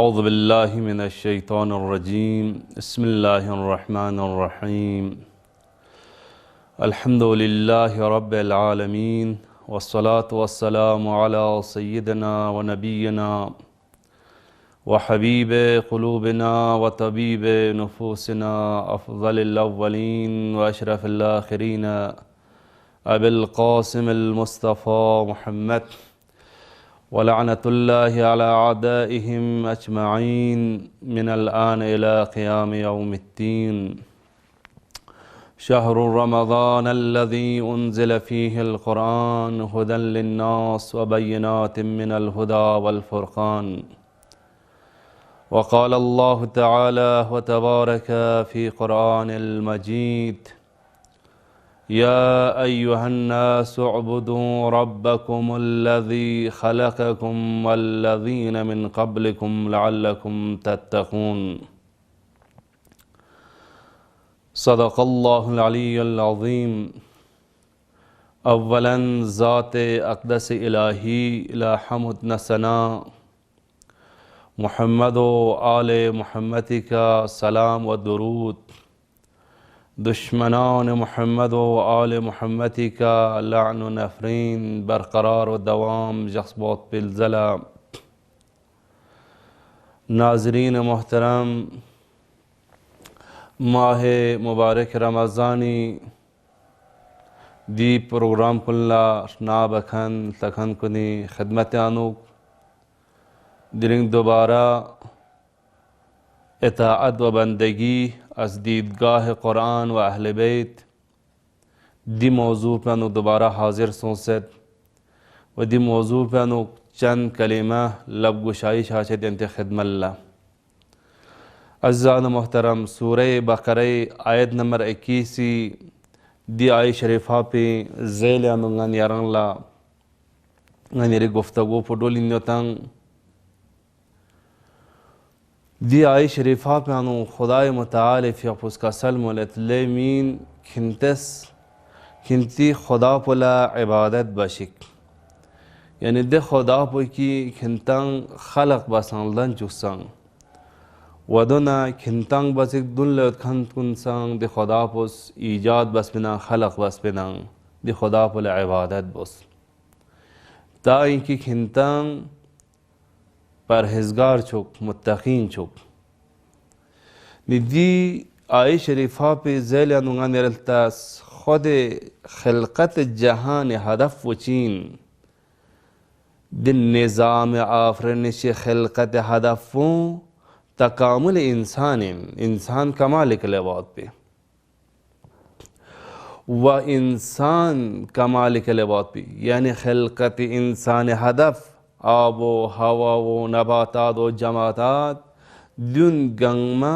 अऊज़ु बिल्लाहि मिनश्शैतानिर्रजीम बिस्मिल्लाहिर्रहमानिर्रहीम अल्हम्दुलिल्लाहि रब्बिल आलमीन वस्सलातु वस्सलामु अला सय्यिदिना व नबिय्यिना व हबीबे क़ुलूबिना व तबीबे नुफूसिना अफ़ज़लिल अव्वलीन व अशरफिल आख़िरीन अबिल क़ासिमिल मुस्तफ़ा मुहम्मद वलअनतुल्लाहि अला अअदाइहिम अजमईन मिनल आन इला क़ियाम यौमिद्दीन। शहरु रमज़ानल्लज़ी उन्ज़िल फ़ीहिल क़ुरआन हुदल लिन्नास व बय्यिनातिम मिनल हुदा वल फ़ुरक़ान। वक़ाल अल्लाहु तआला व तबारक फ़ी क़ुरआनिल मजीद या अय्युहन्नासु उअ्बुदू रब्बकुमुल्लज़ी ख़लक़कुम वल्लज़ीन मिन क़ब्लिकुम लअल्लकुम तत्तक़ून। सदक़ल्लाहुल अलिय्युल अज़ीम। अव्वलन ज़ात अक़दस इलाही ला हम्द न सना मुहम्मद व आले मुहम्मद का सलाम व दुरूद। दुश्मनान मुहम्मद व आले मुहम्मद का लान व नफ़रीन बरक़रार व दवाम जज़्बात बिलज़ला। नाज़रीन मोहतरम, माह मुबारक रमज़ानी दी प्रोग्राम कुल्ला नाबखन तखन कुनी खिदमत आनुक दिरिंग दोबारा इताअत व बंदगी अज़ दीदगाह क़ुरान व अहले बैत दी मौजू पर दोबारा हाजिर सोंसद व दी मौजू पर चंद कलिमा लब गुशाई शाशद इंत खिदमल्ला। अज़्ज़ान मोहतरम, सूरह बक़रा आयत नंबर 21 दी आय शरीफा पे ज़ैल अनुंगन यारंगला ngani गुफ्तगू फुडोल इन्योतंग दी आय शरीफा पे अनु खुदाए मुताल फ़ियक़ुस का सल्मुलतलेमीन खिंती खुदा पुला इबादत बशिक यानी दे खुदा पु की खिंतंग खलक बसंदन चुसंग वदना खिंतंग बसिक दुल्ल खंत कुनसंग दे खुदा पुस ईजाद बस बिना खलक बस बिना दे खुदा पुला इबादत बस ताई की खिंतंग परहेज़गार चुक मुत्तक़ीन चुक निदी आय शरीफा पे ज़ैल अनुंगा निरल्तास खुद खिलकत जहान हदफ वचीन दिन निज़ाम आफ़रिनिश खिलकत हदफ़ों तकामुल इंसान कमाल के लिबाद पे व इंसान कमाल के लिबाद पे यानी खिलकत इंसान हदफ आब व हवा व नबातात व जमातात दुन गंगमा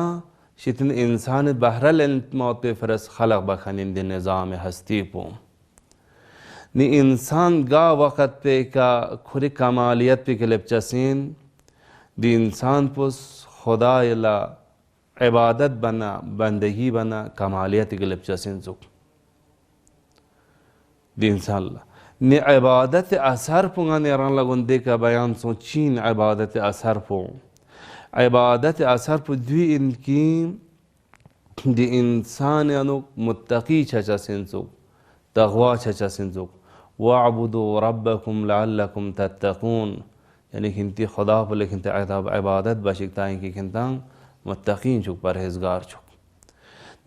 शितन इंसान बहरल मौत पे फ़रस खलक बखनिन दिन निज़ाम हस्ती पो नि इंसान गा वक़्त पे का खुरी कमालियत पे के लिपचसीन दी इंसान पुस खुदा ला इबादत बना बंदगी बना कमालियत के लिपचसीन जुक दी इंसान ला नि इबादत असर पुंगा ने रंग लगुंदे का बयान सो चीन इबादत असर पो इबादत असर पु द्वी इनकी दी इंसान अनुक मुत्तकी छचा सिंसुक तग़वा छचा सिंसुक वअबुदू रब्बकुम लअल्लकुम तत्तक़ून यानी खिंती खुदा पर लेकिन इबादत बशिकता की खिंतांग मुत्तकीन चुक परहेज़गार चुक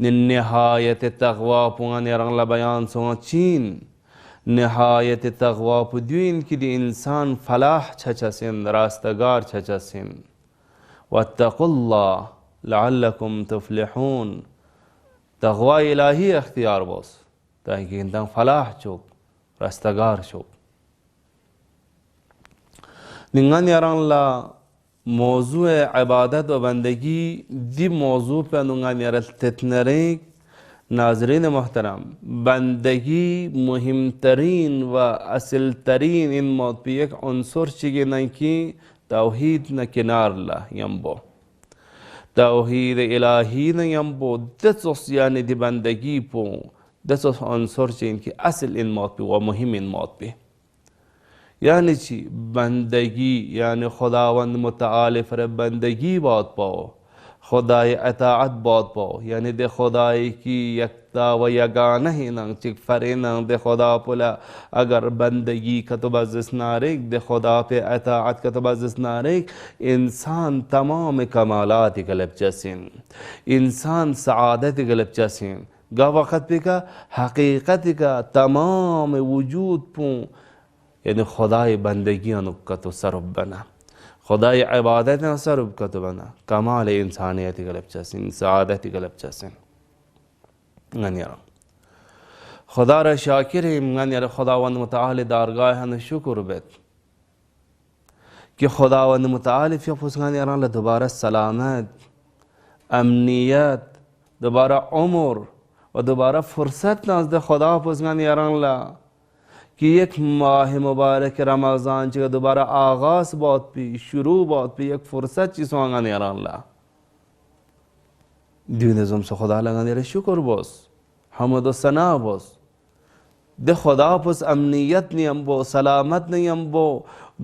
निहायत तग़वा पुंगा ने रंगला बयान सो चीन निहायत तग़वा पुद्वीन की दी इंसान फलाह छचा सिन रास्तगार छचा सिन वत्तक़ुल्लाह लअल्लकुम तुफ़्लिहून तग़वा इलाही अख्तियार बस ताकि खिंतांग फलाह चुक रास्तगार चुक निंगन यारंगला मौजू इबादत व बंदगी दी मौजू पे अनुंगन यारल तितनरें नाज़रीन मोहतरम बंदगी मुहिम तरीन व असल तरीन इन मौत पे एक अंसुर चिगे न की तौहीद न किनार ला यम्बो तौहीद इलाही न यम्बो दसोस यानी दी बंदगी पो दसोस अंसुर चिन की असल इन मौत पे व मुहिम इन मौत पे یعنی چی؟ بندگی یعنی خداوند متعال فر بندگی باد پاو، خدای اطاعت باد پاو، یعنی ده خدایی کی یکتا و یگانه هی ننگ چک فریننگ ده خدا پلا اگر بندگی کتب از نارک ده خدا پہ اطاعت کتب از نارک انسان تمام کمالاتی گلب جسین، انسان سعادت گلب جسین گا وقت پہ کا حقیقت کا تمام وجود پوں یعنی خدای بندگی انکتو سرب بنا، خدای عبادت سرب کتو بنا، کمال انسانیتی گلب چسین، سعادتی گلب چسین. غنیرا خدا را شاکریم، غنیرا خداوند متعال دارگاه هن شکر بید که خداوند متعال فی غنیرا دوباره سلامت، امنیت، دوباره عمر و دوباره فرصت نزد خدا غنیرا کہ یک ماہ مبارک رمضان چکا دوبارہ آغاز بات پی شروع بات پی یک فرصت چی سوانگا نیران اللہ دیو نظم سے خدا لگا نیرے شکر بوس حمد و ثنا بوس دے خدا پس امنیت نیم بو سلامت نیم بو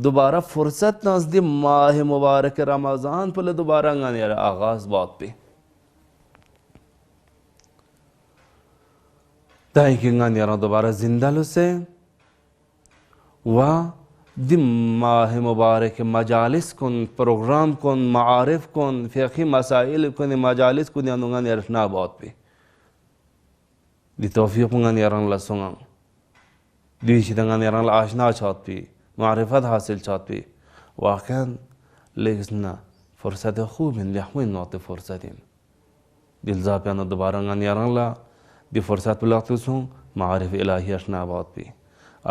دوبارہ فرصت ناز دی ماہ مبارک رمضان پلے دوبارہ گا نیرے آغاز بات پی تاہی کہ گا نیران دوبارہ زندہ لسے و دی ماہ مبارک مجالس کن پروگرام کن معارف کن فقہی مسائل کن مجالس کن یانونگا نیرشنا بات پی دی توفیقونگا نیران لسونگا دی شیدنگا نیران آشنا چاہت پی معرفت حاصل چاہت پی واقعا لیکن فرصت خوب ہیں لیحوین نوت فرصتین دلزا پیانا دوبارہ نیران لا دی فرصت پلاکتو سون معارف الہی اشنا بات پی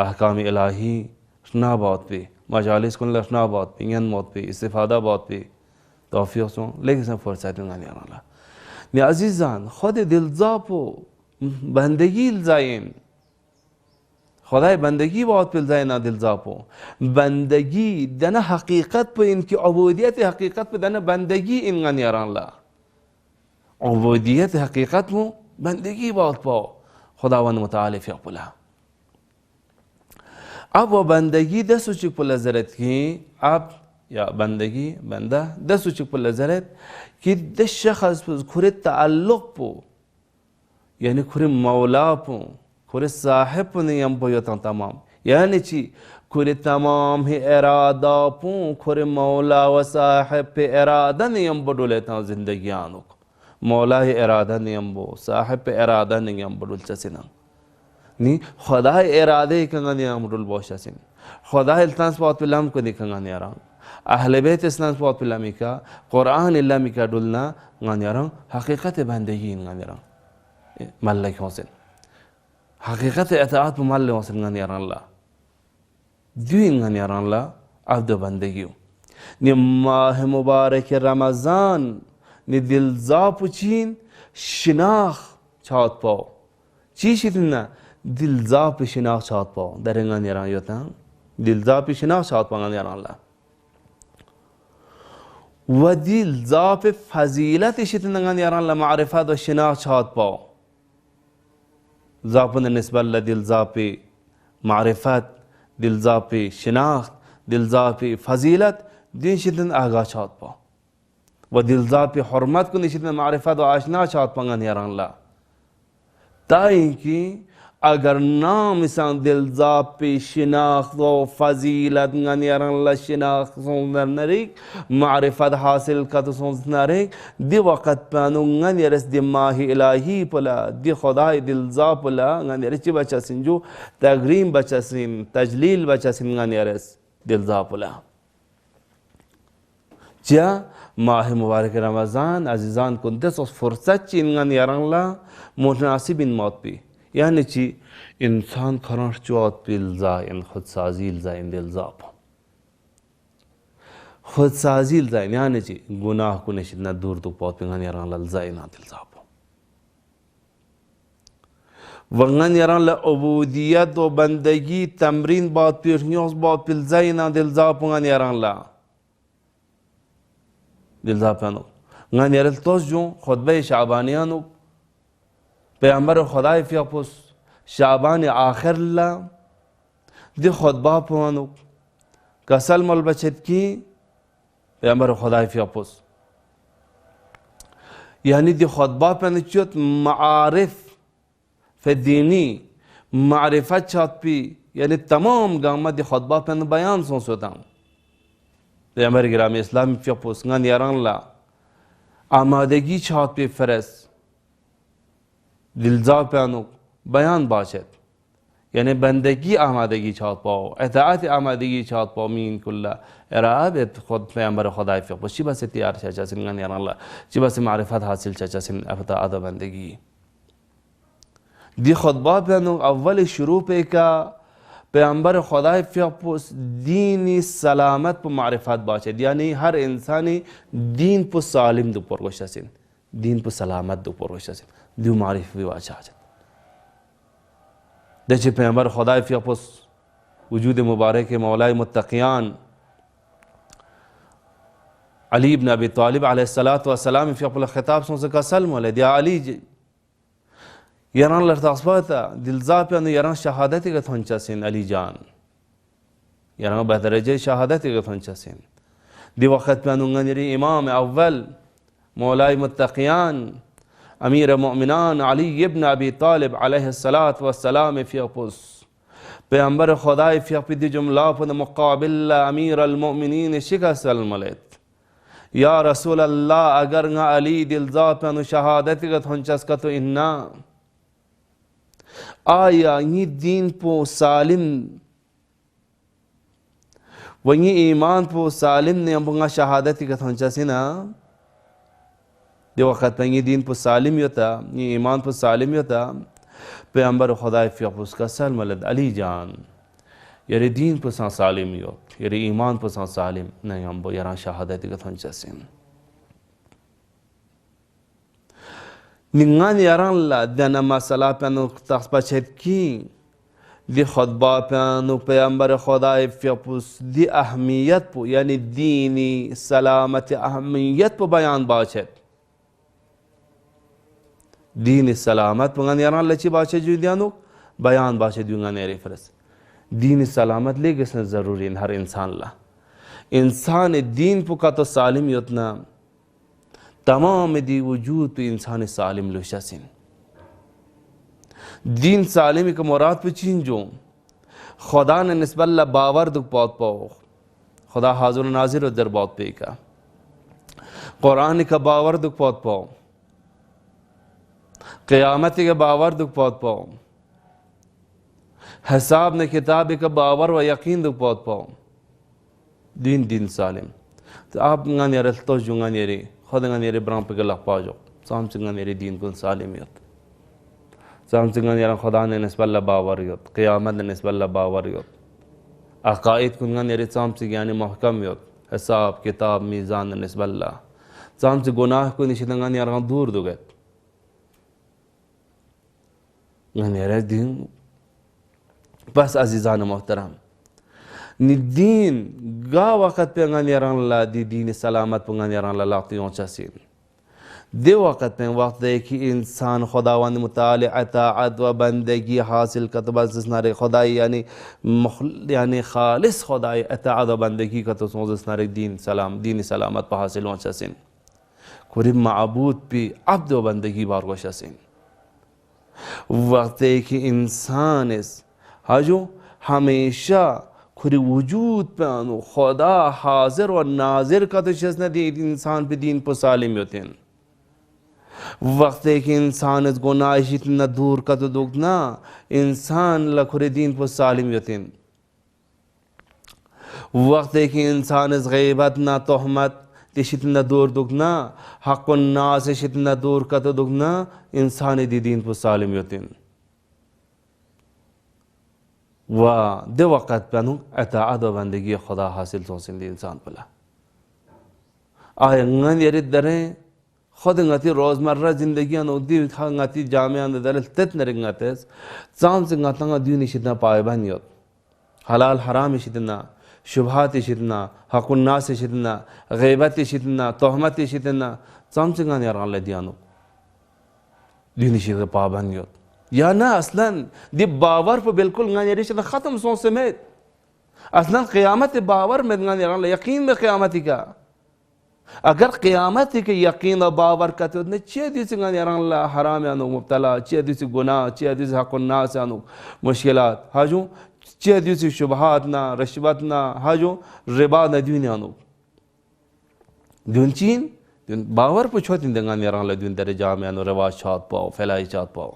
احکام الہی اشنا بات پی مجالس کن لشنا بات پی ین موت پی استفادہ بات پی توفیق سون لیکن فرصت میں غنی اللہ نی عزیزان خود دلزاپو بندگی الزائن خدای بندگی بات پی الزائن دلزاپو بندگی دنا حقیقت پہ ان کی عبودیت حقیقت پہ دنا بندگی ان غنی اللہ عبودیت حقیقت مو بندگی بات پاو خداوند متعال فی اقبلہ اب وہ بندگی دسو چک پل زرت کی اب یا بندگی بندہ دسو چک پل زرت کی دس شخص کھر تعلق پو یعنی کھر مولا پو کھر صاحب پو نیم پو یوتن تمام یعنی چی کھر تمام ہی ارادہ پو کھر مولا و صاحب پہ ارادہ نیم پو ڈولیتا زندگی آنوک مولا ہی ارادہ نیم پو صاحب پہ ارادہ نیم پو ڈول چسینا نی خدای اراده کنگا نیران رول باشا سین خدای التنس بات پلام کنی کنگا نیران اہل بیت اسلام بات پلامی کا قرآن اللہ کا دولنا گا نیران حقیقت بندگی گا نیران ملک حسن حقیقت اطاعت ملک حسن گا نیران اللہ دیوین گا نیران اللہ عبد بندگیو نی ماہ مبارک رمضان نی دلزاپ چین شناخ چاہت پاو چی شیدنا دلزاپ شناخ چاہت پاو درنگا نیران یوتا دلزاپ شناخ چاہت پاو نیران اللہ و دلزاپ فضیلت شیدنا نیران اللہ معرفت و شناخ چاہت پاو زاپن نسبت اللہ دلزاپ معرفت دلزاپ شناخت دلزاپ فضیلت دین شیدنا آگاہ چاہت پاو و دلزاپ حرمت کو نشیدنا معرفت و آشنا چاہت پاو نیران اللہ تائی کی اگر نام اسان دلزاپ شناخت و فضیلت نیران اللہ شناخت سوندر نریک معرفت حاصل کت سوندر نریک دی وقت پانو نیرس دی ماہ الہی پلا دی خدای دلزاپ پلا نیرس چی بچا سن جو تقریم بچا سن تجلیل بچا سن نیرس دلزاپ پلا چیا ماہ مبارک رمضان عزیزان کنتس اس فرصت چی انگا نیران اللہ مناسب ان موت پی یعنی چی انسان کھرانش چوات پی الزائن خودسازی الزائن دلزاپ خودسازی الزائن یعنی چی گناہ کو نشدنا دور تو پوت پی انگا نیران اللہ الزائن دلزاپ وانگا نیران اللہ عبودیت و بندگی تمرین بات پی اشنیوز بات پی الزائن دلزاپ انگا نیران اللہ دلزاپ انو انگا نیرال توس جو خطبہ شعبانیانو پیغمبر خدای فی اپوس شعبان آخر اللہ دی خطبہ پوانو कसल मल बचत की पैगंबर खुदा फियापुस यानी दी खुतबा पे नचुत मारिफ फदीनी मारिफत चाहती यानी तमाम गामा दी खुतबा पे बयान सोचता हूँ पैगंबर गिरामी इस्लाम फियापुस गन यारन ला आमादगी चाहती फरस दिलजा पे बयान बाशत यानी बंदगी आमादगी चाहत पाओ एताअत आमादगी चाहत पाओ मीन कुल्ला इराब खुद पैगंबर खुदा फियापुस चिबा से तैयार चाचा सिन गन यारन ला चिबा से मारिफत हासिल चाचा सिन अफता आदा बंदगी दी खुतबा पे अव्वल शुरू पे का पैगंबर खुदा फियापुस दीनी सलामत पर मारिफत बाशत यानी हर इंसानी दीन पर सालिम दो परगोशासिन दीन पर सलामत दो परगोशासिन दो मारिफ भी वाचाजत देखिए पैगंबर खुदा फियापुस वजूद मुबारक मौला मुत्तकियान अली इब्न अबी तालिब अलैहिस्सलातु वस्सलाम फियापुल खिताब से कसल मोले दिया अली यारान लर्तास्बाता दिलजा पे यारान शहादत के थोंचासिन अली जान यारान बदरजे शहादत के थोंचासिन दी वक्त पे अनुंगनरी इमाम अव्वल मौला मुत्तकियान अमीर मोमिनान अली इब्न अबी तालिब अलैहिस्सलातु वस्सलाम फियापुस पैगंबर खुदा फियापुस दी जुमला पर मुकाबिल अमीर अलमोमिनीन शिकसल मलत या रसूल अल्लाह अगर न अली दिलजा पे शहादत के थोंचस का तो इन्ना आया ये दीन पो सालिम वही ईमान पो सालिम ने अम्बुंगा शहादत की कथन चसिना दे वक्त ये दीन पो सालिम योता ये ईमान पो सालिम योता पैगंबर खुदा फियापुस का सल मलद अली जान यारे दीन पो सा सालिम योत यारे ईमान पो सा सालिम नहीं अम्बो यारा शहादत की कथन चसिन निंगान यारान ला दना मसला पे तस्पचत की दी खुतबा पे पैगंबर खुदा फियापुस दी अहमियत पो यानी दीनी सलामत अहमियत पो बयान बाचत दीनी सलामत पंगन यारान लची बाचे जो दियानो बयान बाचे दूंगा नेरे फरस दीनी सलामत ले गसन जरूरी हर इंसान ला इंसान दीन पो का तो सालिम योतना तमाम दी वजूद पे इंसान सालिम लुशासिन दीन सालिम का मुराद पे चीन जो खुदा ने निस्बल्ला बावर दुख बहुत पाओ खुदा हाजुर नाजिर दर बहुत पे का कुरान का बावर दुख बहुत पाओ क़यामत का बावर दुख बहुत पाओ हिसाब ने किताब का बावर व यकीन दुख बहुत पाओ दीन दीन सालिम तो आप गाने रस्तो जुंगा नेरे खुद गाने ब्राम पे गला पाजो साम सिंगा नेरे दीन को सालिमियत साम सिंगा नेरा खुदा ने निस्बल्ला बावर योत क़यामत ने निस्बल्ला बावर योत अकायद कुंगा नेरे साम से यानी महकम योत हिसाब किताब मीज़ान ने निस्बल्ला साम से गुनाह को निशिदंगा नेरा दूर दुगत गाने दीन बस अजीज़ान मोहतरम निदीन गा वक़्त पे यारान ला दी दीन सलामत पंगा यारान ला लाती ओंचासीन दे वक़्त पे वक्त है कि इंसान खुदावंद मुताले अताअत व बंदगी हासिल का तो बस नारे खुदाई यानी खालिस खुदाई अताअत व बंदगी का तो सोच नारे दीन सलामत पर हासिल ओंचासीन कुरिब माबूद पे अब्द व बंदगी बार गोशासीन वक्त है कि इंसान इस हाजो हमेशा खुरी वजूद पे आनो खुदा हाजिर और नाजिर का तो शस्न दी इंसान पे दीन पर सालिम होते हैं वक्त है कि इंसान इस गुनाह इतना दूर का तो दुगना इंसान लखुरे दीन पर सालिम होते हैं वक्त है कि इंसान इस गैबत ना तोहमत इतना दूर दुगना हक़ नास इतना दूर का तो दुगना इंसान दी दीन पर सालिम होते हैं वाह दे वक़्त पे अताअत व बंदगी खुदा हासिल सोचें दी इंसान पला आयंगन यारी दरें खुद गति रोज़मर्रा ज़िंदगी अनोदी गति जामिया दर तत नरंगतेस चांद से गतंगा दी निशितना पायबन योत हलाल हराम इशितना शुभात इशितना हक़ुन्नास इशितना गैबत इशितना तोहमत इशितना चांद से गन यार अल्लाह दियानो दी निशित पाबन योत या ना असलन दि बावर पर बिल्कुल गाने ख़त्म सो समेत असलन क़यामत बावर में यकीन में क़यामती का अगर क़यामत के यकीन और बावर करते उतने चे दिस हराम अनु मुब्तला चे दिस गुनाह चे दिस हक़ुन्नास अनु मुश्किलात हाजू चे दिस शुबहात ना रिश्वत ना हाजू रिबा न दुनिया अनु दुनचीन बावर पुछो तीन दुन दरे जाम अनु रिवाज चात पाओ फैलाई चात पाओ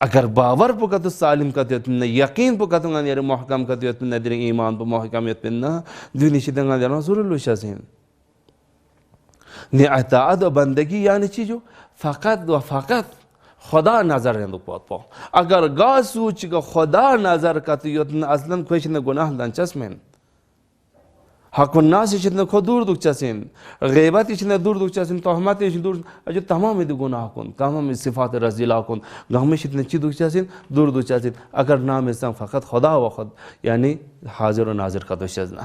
अगर बावर पुका तो सालिम का न यकीन पुका तो महकम का न दिन ईमान पो महकमियत पिन दुनी शिदंगा देना सुरुल शसीन ने अताअत बंदगी यानी चीजो फ़कत व फ़कत खुदा नज़र है दुख पाओ अगर गा सूच का खुदा नज़र का तो असलन खुश न गुनाह लंचसमें हक़ुन्नास इचने खो दूर दुख चसिन ग़ीबत इचने दूर दुख चसिन तोहमत इचने दूर अजो तमाम इद गुनाह कुन तमाम सिफ़ात रज़ीला कुन गहमिश इतने ची दुख चसिन दूर दुख चसिन अगर नाम इस्लाम फ़कत खुदा व खुद यानी हाजिर व नाजिर का तो शजना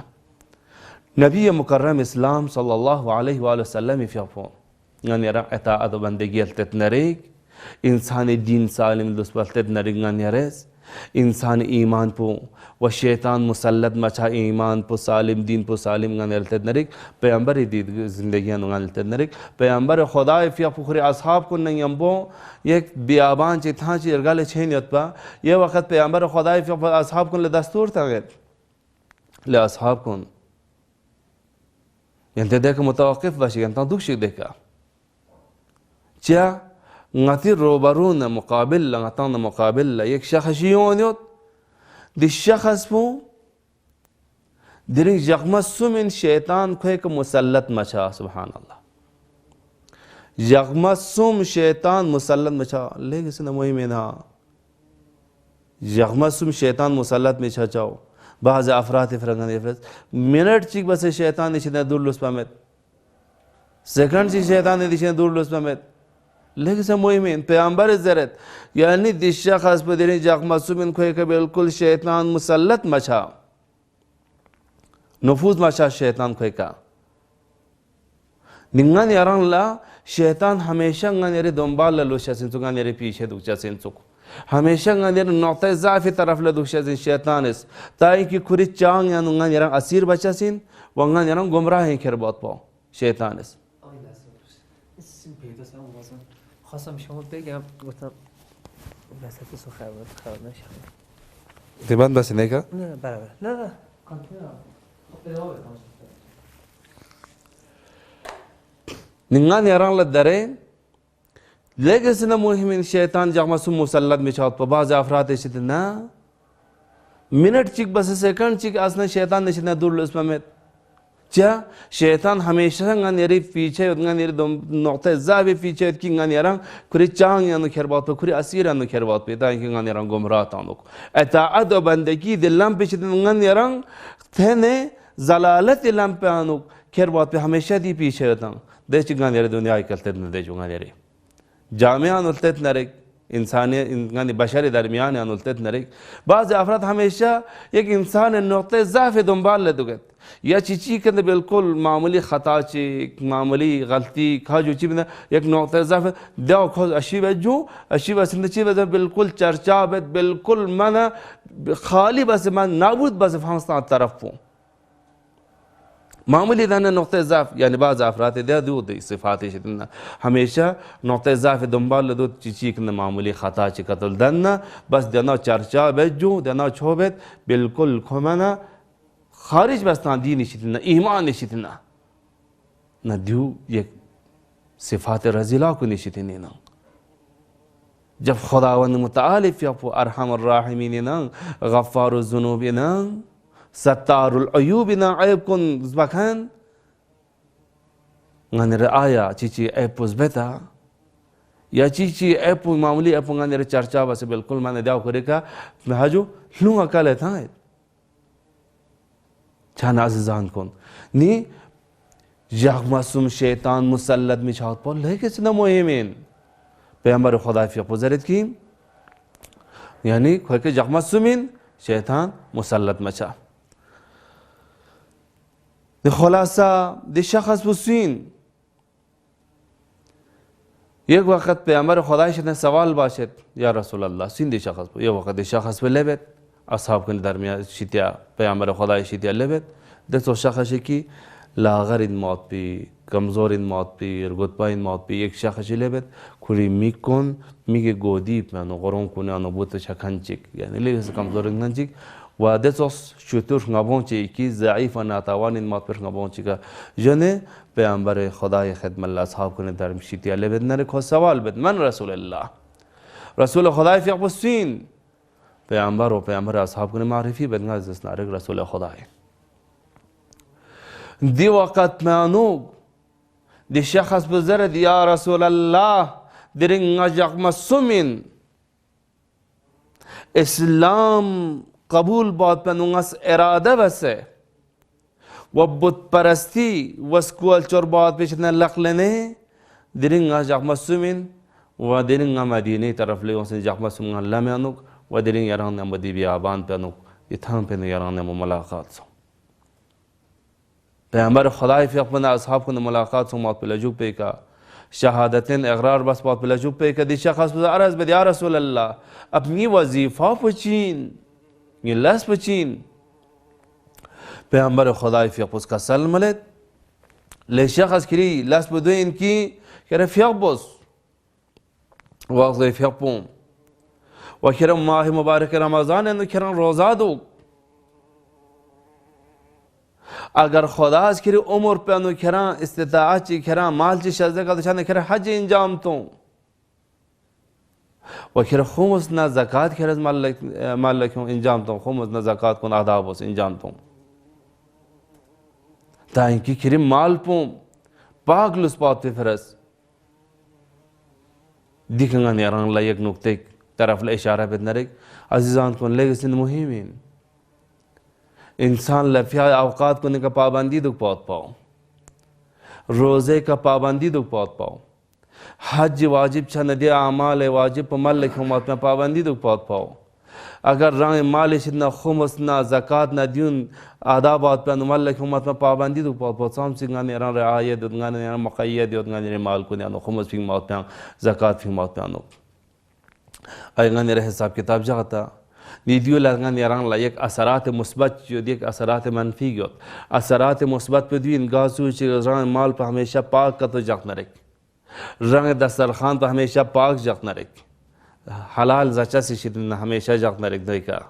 नबी मुकर्रम इस्लाम सल्लल्लाहु अलैहि वसल्लम फ़ियाफ़ो यानी अताअत बंदगी अल्तत नरेग इंसानी दीन सालिम दुस्पल्तत नरेग यानी इंसान ईमान पो व शैतान मुसल्लत मचा ईमान पो सालिम दीन पो सालिम गानलत नरिक पैगंबर दीद जिंदगी गानलत नरिक पैगंबर खुदा फिया पुखरे असहाब को नहीं अम्बो एक बियाबान चिथा ची इरगाले छेन यतपा ये वक्त पैगंबर खुदा फिया असहाब को ले दस्तूर तगत ले असहाब को यंते देख मुतवक्किफ बशी यंता दुख देखा क्या ngati robaruna muqabil la ngatan muqabil la एक शख्स योनियत दिस शख्स पो दिरिंग जगमसुमिन शैतान को एक मुसल्लत मचा सुभान अल्लाह जगमसुम शैतान मुसल्लत मचा ले किसी ने वही में ना जगमसुम शैतान मुसल्लत में चाओ बाज़ अफरात फरगन मिनट चिक बस शैतान इचने दूर लुस पमेत सेकंड ची शैतान इचने दूर लुस पमेत लेकिन से मुहिमीन पैगंबर ज़रत यानी दिशा खास पदरी जाक मासूमिन को एक बिल्कुल शैतान मुसल्लत मचा नफूज मचा शैतान को का निंगन यारंग ला शैतान हमेशा गनेरे दोंबाल लुशा सिन सुगा नेरे पीछे दुखचा सिन सुक हमेशा गनेरे नौते ज़ाफ़ी तरफ ले दुखचा सिन शैतान इस ताई की खुरी चांग या नुंगन यारंग असीर बचा सिन वंगन यारंग गुमराह हैं खैर बात पाओ शैतान इस خواستم شما بگم گفتم وسط خبر نشه تبان بس نکا نه برابر نه نingان yarang la dare legesina muhimin şeytan jagmasu musallat miçat pa bazı afrat eşitna minute çık bas second çık asna şeytan neşine durlu ismamet क्या शैतान हमेशा गानेरी पीछे गानेरी दो नौते ज़ाबे पीछे की गानेरा खुरी चांग यानो खेर बात पे खुरी असीर यानो खेर बात पे ताकि गानेरा गुमराह तानुक अताअद बंदगी दिलम पे चित गानेरा थे जलालत दिलम पे आनुक खेर बात पे हमेशा दी पीछे होता देश गानेरे दुनिया करते न देश गानेरे जामिया अनुलते नरेक इंसानी इंसानी बशरी दरमियान अनुलते नरेक बाज़ अफराद हमेशा एक इंसान नौते ज़ाफ़े दुंबाल ले दुगत या चीची के अंदर बिल्कुल मामूली ख़ता ची मामूली गलती खा जो चीज़ में एक नौते ज़ाफ़े दाव खोज अशीब सिंदची वजह बिल्कुल चर्चा बेत बिल्कुल मना खाली बस मन नाबूद बस फांसता तरफ पो मामूली दाने नौते ज़ाफ़ यानी बाज़ अफराद दे दो दे सिफ़ात इतना हमेशा नौते ज़ाफ़े दुंबाल ले दो चीची के अंदर मामूली ख़ता ची कतल दन्ना बस देना चर्चा बेत जो देना छोबेत बिल्कुल खुमाना खारिज बस्तान दीन इशितना ईमान इशितना न दियो ये सिफ़ात रज़ीला को निशितनी ना जब खुदावंद मुतालिफ या पो अरहम अर्राहिमीन ना गफ़्फ़ारुज़ ज़ुनूब ना सत्तारुल अयूब ना ऐब कुन ज़बखान गनेरे आया चीची ऐब पुज़बेता या चीची ऐब मामूली ऐब गनेरे चर्चा बस बिल्कुल मैंने दाव करेगा मैं हाजू लूँगा कल था छान अज़ीज़ान कौन नी जगमसुम शैतान मुसल्लत में चाहत पर लेकिन सिना मुहिमीन पैगंबर खुदा फिया पुज़रत की यानी कोई के जगमसुमिन शैतान मुसल्लत मचा खुलासा दिशख़स पुसीन एक वक्त पैगंबर खुदा ने सवाल बाशत या रसूल अल्लाह सिन दिशख़स ये वक्त दिशख़स पे लेबेत ashabı kın dermiya şitya Peygamber Xuday şitya lebet de so şaxşı ki lagar in mot bi कमज़ोर इन मौत पी रुतबा इन मौत पी एक शख्स लेबत खुरी मिकोन मिगे गोदी पेनो गोरों कुने अनो बुत शखंचिक यानी लेस कमज़ोर इंगंचिक वादेसोस शुतुर ngabonchi ki ज़ाइफ नातावान इन मौत पर ngabonchi का जने पैगंबर खुदा खिदमत अल्लाह साहब कुने धर्म शितिया लेबत नरे खो सवाल बत मन रसूल अल्लाह रसूल खुदा fi aqbusin पैगंबर साहब कुने मारिफी बदगा जस नारे रसूल खुदा दी वक़्त में अनुग दी शख्स बुज़र्ग या रसूल अल्लाह दिरिंग अजक मसुमिन इस्लाम कबूल बात पर नुंगस इरादा बसे वब्बुत परस्ती वस्कुअल चोर बात पे चने लक लेने दिरिंग अजक मसुमिन व दिरिंग मदीने तरफ ले उसे जक मसुमिन अल्लाह में अनुक व दिरिंग यारान ने मदी बियाबान पे अनुक इथाम पे यारान ने मुलाकात सो पैगंबर खुदा fi अपने असहाब को मुलाकात से मौत पे लजुब पे का शहादतन इकरार बस मौत पे लजुब पे का दिशा खास अर्ज बद या रसूल अल्लाह अपनी वजीफा पचीन ये लस पचीन पैगंबर खुदा fi उसका सलमलत ले शख्स करी लस बदो इनकी करे फियबस वक़्त फियपम व करम माह मुबारक रमज़ान ने करम रोज़ा दो अगर खुदा की उम्र पे अनु खरा इस्तिताअत ची खरा माल ची शज़े का दशाने खरा हज इंजाम तो व खरा खुमस ना ज़कात खरा माल क्यों इंजाम तो खुमस ना ज़कात को आदाब उस इंजाम तो ताकि खरी माल पोम पाक लुस पात पे फरस दिखेंगा निरान ला एक नुक्ते तरफ ले इशारा पे नरेक अज़ीज़ान को ले गए मुहिमीन इंसान लफिया अवकात को का पाबंदी दुख पौत पाओ रोज़े का पाबंदी दुख पौत पाओ हज वाजिब छ नदी आमाल वाजिब मल हुमत में पाबंदी दुख पौत पाओ अगर रंग माल ना खुमस ना ज़कात ना द्यून आदाबाद पे मल हुमत में पाबंदी दुख पौत पाओ साम सिंगा ने रंग आयत दुंगा ने मक़य्यद दुंगा ने माल को ने खुमस फिंग मौत पे ज़कात फिंग मौत पे नो अयंगा ने हिसाब किताब जाता नीडियो लगन यारान ला एक असरात मुस्बत जो एक असरात मनफी गयो असरात मुस्बत पे दिन गासु च रंग माल पर हमेशा पाक का तो जख न रख रंग दस्तरखान पर हमेशा पाक जख न रख हलाल जचा से शिदन हमेशा जख न रख का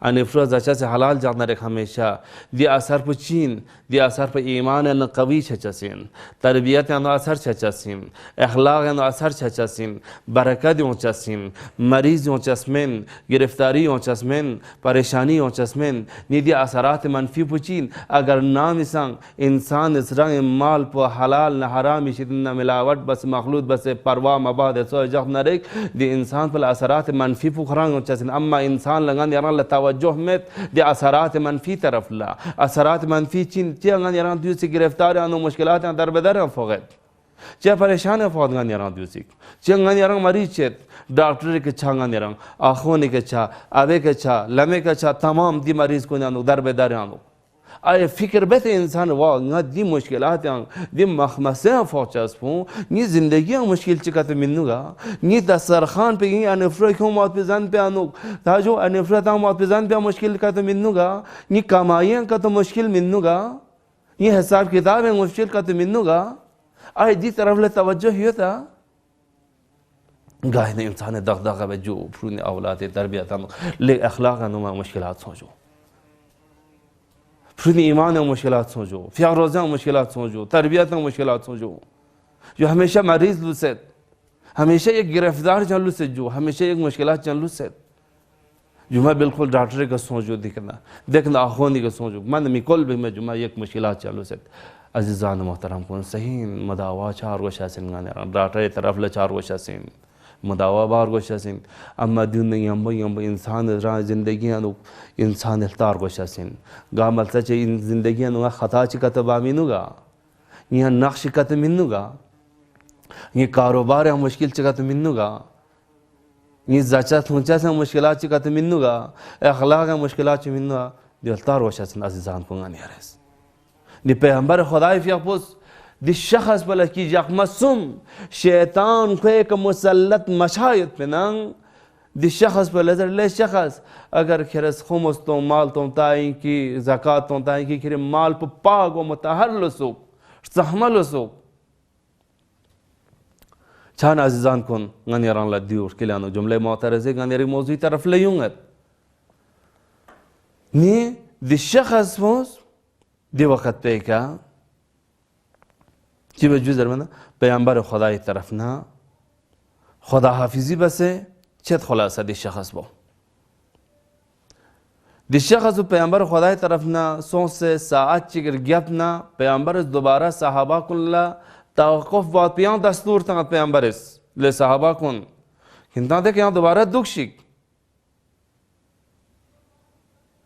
अनफ्रो जचा से हलाल जख न रख हमेशा दि असर पर चीन दि असर पर ईमान न कवी छचसिन तरबियत न असर छचसिन अखलाक न असर छचसिन बरकत चस्मिन मरीज चस्मिन गिरफ्तारी चस्मिन परेशानी चस्मिन निदि असरात मनफी पुचीन अगर नाम संग इंसान इस रंग माल पर हलाल न हराम शिदन मिलावट बस मखलूत बस परवा मबाद सो जख न रख दि इंसान पर असरात मनफी पुखरांग चस्मिन अम्मा इंसान लगन यार तवज्जो में दि असरात मनफी तरफ ला असरात मनफी चीन चिंगन यार दूर से गिरफ्तार आनो मुश्किलात दर बदर फगत चे परेशान फौदगन यार दूर से चिंगन यार मरीज चेत डॉक्टर के छांगन यार आँखों के छा आवे के छा लमे के छा तमाम दी मरीज को आनो दर बदर आनो आये फिक्र बेते इंसान वाह दी मुश्किलात दी मखमसे फौचस पो नी जिंदगी मुश्किल चिका तो मिन्नुगा नी दस्तरखान पे ये अनफ्रो क्यों मौत पे जान पे आनो ताजो अनफ्रो ता मौत पे जान पे मुश्किल का तो मिन्नुगा नी कमाइयां का तो मुश्किल मिन्नुगा ये हिसाब किताब है मुश्किल का तो मिन्नुगा आये दी तरफ ले तवज्जो ही था गाय ने इंसान दगदगा में जो फूने औलाद तरबियत ले अखलाक नुमा मुश्किलात सोचो फिर ईमान मुश्किलात सोचो फिर रोज़ा मुश्किलात सोचो तरबियत मुश्किलात सोचो जो हमेशा मरीज लुसत हमेशा एक गिरफ्तार चलू से जो हमेशा एक मुश्किलात चलू से जो मैं बिल्कुल डॉक्टर का सोचो देखना आखोनी का सोचो मन मिकोल भी मैं जुमा एक मुश्किलात चलू से अजीज़ान मोहतरम को सही मदावा चार गोशा सिन डॉक्टर तरफ ले चार गोशा सिन मदावा बार गोशा सिन अम्मा दिन यम इंसान ज़िंदगी इंसान इफ्तार गोशा सिन गामल सच इन ज़िंदगी ख़ता चिकत बामीनुगा यहाँ नक्श कत मिन्नुगा ये कारोबार है मुश्किल चिकत मिन्नुगा ये जचा थूचा से मुश्किलात चिकत मिन्नुगा अखलाक है मुश्किलात मिन्नुगा दिलतार गोशा सिन अज़ीज़ान को यारस नि पैगंबर खुदा फियापुस दि शख्स बल की यकमसुम शैतान को एक मुसल्लत मशायत पे नंग दि शख्स पर नजर ले शख्स अगर खिरस खुमस तो माल तो ताई की ज़कात तो ताई की खिर माल पर पाग व मुतहर लसुक सहमल लसुक छान अजीजान कुन गनियारान ला दियोर किलानो जुमले मोतरज़े गनियारी मौजूद तरफ ले यूंगत नी दि शख्स मोस दि वक़्त पे का जी वजूद जरमना पैगंबर खुदा की तरफ ना खुदा हाफिजी बसे चत खुलासा दि शख्स बो दि शख्स पैगंबर खुदा की तरफ ना सो से सात चिगर गप ना पैगंबर दोबारा सहाबा कुल्ला तवक़ुफ़ बात पियां दस्तूर तंग पैगंबर ले सहाबा कुन हिंदा दे क्या दोबारा दुखशिक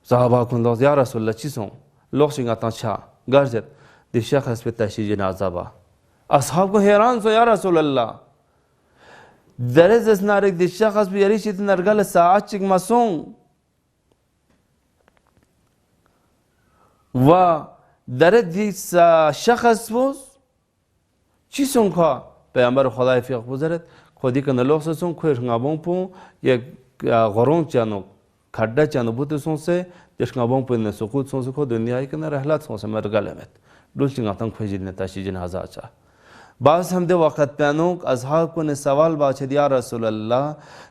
सहाबा कुन लो या रसूल अल्लाह चिसों लोग सिंगा तांचा गर्जत दि शख्स पे तशीज जनाजा बा असहाब को हैरान सो या रसूल अल्लाह दरज नारिक दि शख्स भी यरी चित नरगल सात चिक मसूं व दरज दि शख्स वोस चिसों का पैगंबर खुदा फिक गुजरत खुदी का नलोक से सुन खुश गाबों पो ये गरों चानो खड्डा चानो बुते सों से जिस गाबों पे ने सुकूत सों से को दुनिया के न रहलत सों से मर गले में डुलचिंग आतंक खुजी ने ताशी जनाजा चा बास हम दे वक़्त पैनों असहाब को ने सवाल बाचे दिया रसूल अल्लाह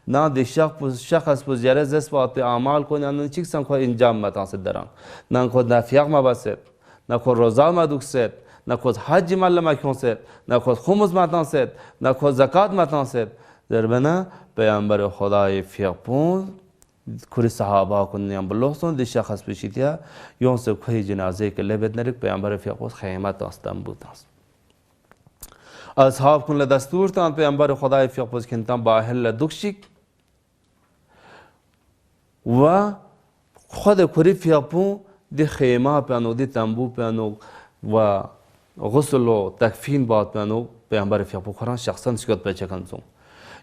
ना दि शख्स पुज जरे जस बात अमाल को ना चिक सं को इंजाम मता से दरंग ना को ना फियाक मबसत ना को रोजा मदुक सेत ना खुद हज मल्लमा क्यों से ना खुद खुमुस माता से ना खुद ज़कात माता से जरबना पैगंबर खुदा फ़ियपून खुरी सहाबा को नियम बलोसों दि शख्स पिछितिया यों से खुई जनाजे के लेबेद नरिक पैगंबर फ़ियपून ख़ैमत आस्तम बुतास असहाब कुन ल दस्तूर तान पैगंबर खुदा फ़ियपून खिंता बाहर ल दुखशिक व खुद खुरी फ़ियपून दि ख़ैमा पैनो दि तंबू पैनो व गुस्ल तकफीन बात पैनो पैगंबर फ़ियपून खुरान शख्सन सिकत पे चकनसों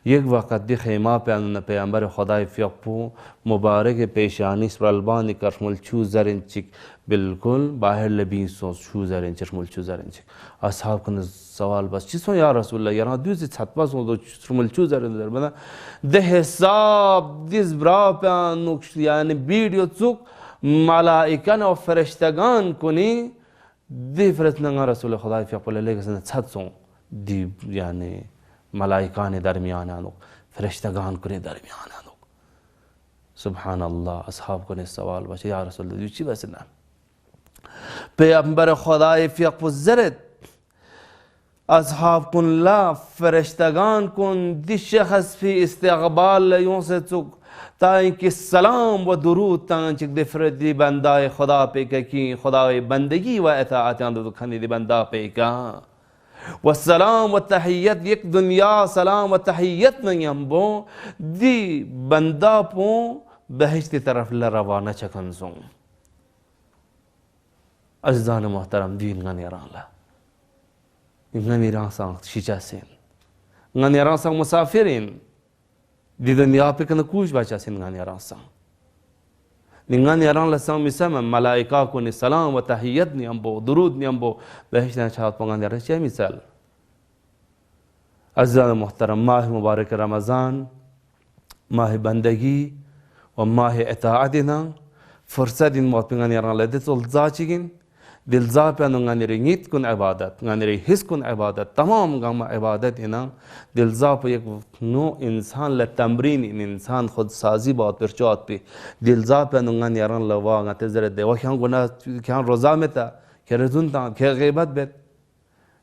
एक वक़्त दि ख़ैमा पैनो न पैगंबर खुदा फ़ियपून मुबारक पेशानी स्प्रलबानी करमुल छू जरिंचिक बिल्कुल बाहर लबी सो छू जरिंचिक छू जरिंचिक असहाब कन सवाल बस चिसों या रसूल यार दूसरी छतपा सो तो छुमल छू जरिंचिक बना दे हिसाब दिस ब्रा पैनो यानी वीडियो चुक मलाइका और फरिश्तगान कुनी दि फरिश्तगान रसूल खुदा फ़ियपून ले के छतसों दि यानी मलाइका ने दरमियान आनो फरिश्तगान कुने दरमियान आनो सुभान अल्लाह असहाब को ने सवाल बचे या रसूल यूची बस ना पैगंबर खुदा फ़ियपून जरत असहाब कुन ला फरिश्तगान कुन दि शख्स फी इस्तक़बाल यूं से चुक ताई कि सलाम व दुरूद तांच दि फरदी बंदा खुदा पे की खुदा बंदगी व इताअत अंदो खनी दि बंदा पे का व सलाम व तहियत एक दुनिया सलाम व तहियत नहीं हम बो दि बंदा पो बहिश्त तरफ ल रवाना चकनसों अज़ीज़ान मोहतरम दीन गनिराला गनिरासा शिचा सेन गनिरासा मुसाफिरिन दि दुनिया पे कन कुछ बचा सेन गनिरासा निगनिराला संग मिसम मलाइका को नि सलाम व तहियत नि अम्बो दुरूद नि अम्बो बहिश्त छात पंगन रचे मिसाल अज़ीज़ान मोहतरम माह मुबारक रमज़ान माह बंदगी व माह इताअतना फुर्सत इन मौत गनिराला दे तो जाचिगिन दिलजा पे गनिरिंगित कुन इबादत गनिरि हिस कुन इबादत तमाम गम इबादत इना दिलजा पे एक नो इंसान ल तमरीन इन इंसान खुद साजी बात पर चौथ पे दिलजा पे गनिरन लवा गते जरे दे व क्या गुना क्या रोजा में था क्या रजुन था क्या गीबत बेत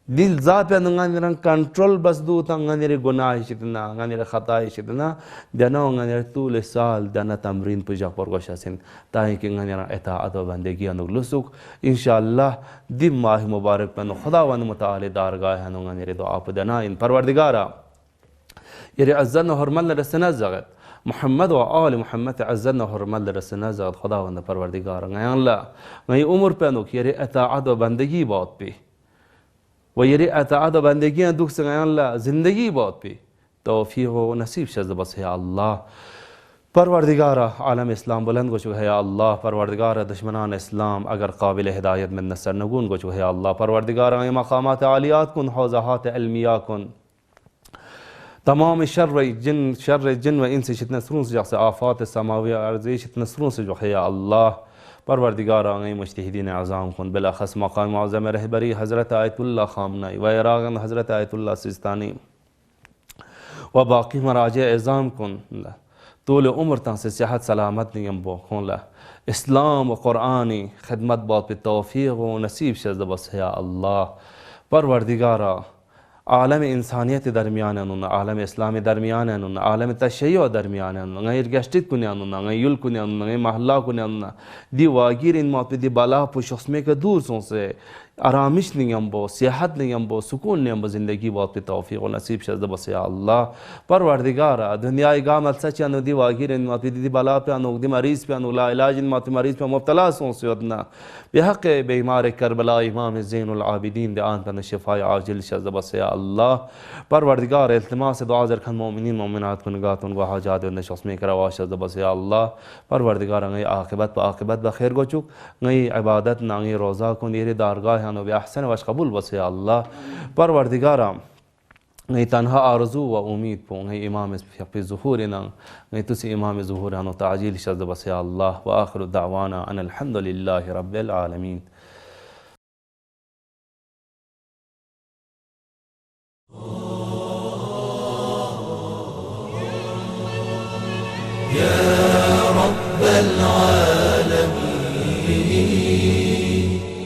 दिलजा पे गनिरन कंट्रोल बस दू ता गनिरि गुनाह शितना गनिरि खता शितना दना गनिरि तूल साल दना तमरीन पे जा पर गोशासिन ताकि कि गनिरा इताअत व बंदगी अनुलसुक इंशाअल्लाह दि माह मुबारक पे खुदा वन मुताल दारगाह हनु गनिरि दुआ पे दना इन परवरदिगारा ये अज़्ज़न हरमल रसना जगत मोहम्मद व आल मोहम्मद अज़्ज़न हरमल रसना जगत खुदा वन परवरदिगारा गया अल्लाह मैं उम्र पे नु कि ये इताअत व बंदगी बात पे व ये अताअत बंदगी दुख से अल्लाह ज़िंदगी बहुत पे तौफीक व नसीब शज़ बस है अल्लाह परवरदिगारा आलम इस्लाम बुलंद गोचु है अल्लाह परवरदिगारा दुश्मनान इस्लाम अगर काबिल हिदायत में नसर नगून गोचु है अल्लाह परवरदिगारा मकामात आलियात कुन हौज़ाहात इल्मिया कुन तमाम शर्र जिन व इनसे शितनसरून से जैसे आफात समावी अर्ज़ी शितनसरून से जो है या अल्लाह परवरदिगार आंगे मुज्तहिदीन आज़ाम खुन बिलाखस मकाम आज़म रहबरी हज़रत आयतुल्लाह ख़ामनाई व इराग़न हज़रत आयतुल्लाह सिस्तानी व बाकी मराज एज़ाम कुन तूल उम्र ता से सेहत सलामत नियम बो खुन इस्लाम व क़ुरआनी खिदमत बात पे तौफ़ीक़ व नसीब शज़ बस या अल्लाह परवरदिगारा आलम इंसानियत दरमियान आलम इस्लामी दरमियान आलम तशय्यो दरमियान गैर गश्तित कुन्यान गैल कुन्यान गै महल्ला कुन्यान दी वागिर इन मौत दी बाला पुशमे के दूर सों से आरामिश नियम बो सेहत नियम बो सुकून नियम बो ज़िंदगी बहुत पे तौफ़ीक़ व नसीब शज़ बस या अल्लाह परवरदिगारा दुनिया गाम अलसा नो दी वागिर इन मौत दी बाला पे अनो दी मरीज़ पे अनो ला इलाज इन मौत मरीज़ पे मुब्तला सों से अदना बेहक़ बेमार करबला इमाम ज़ैनुल आबिदीन दे आन पे शिफ़ाए आजिल शज़ बस या अल्लाह परवरदिगार इल्तिमास दुआ ज़रखन मोमिनीन मोमिनात को निगात उनको हाजात व नशस्मे करवा शज़ बस या अल्लाह परवरदिगार गई आक़िबत बखैर गो चुक गई इबादत नांगी रोज़ा को नेरे दारगाह नो बेअहसन वश कबूल बस या अल्लाह परवरदिगारा गई तनहा आरज़ू व उम्मीद पो गई इमाम फ़ी ज़ुहूर ना गई तुसी इमाम ज़ुहूर नो ताजील शज़ बस या अल्लाह व आखिर दावाना अनिल हम्दुलिल्लाहि रब्बिल आलमीन।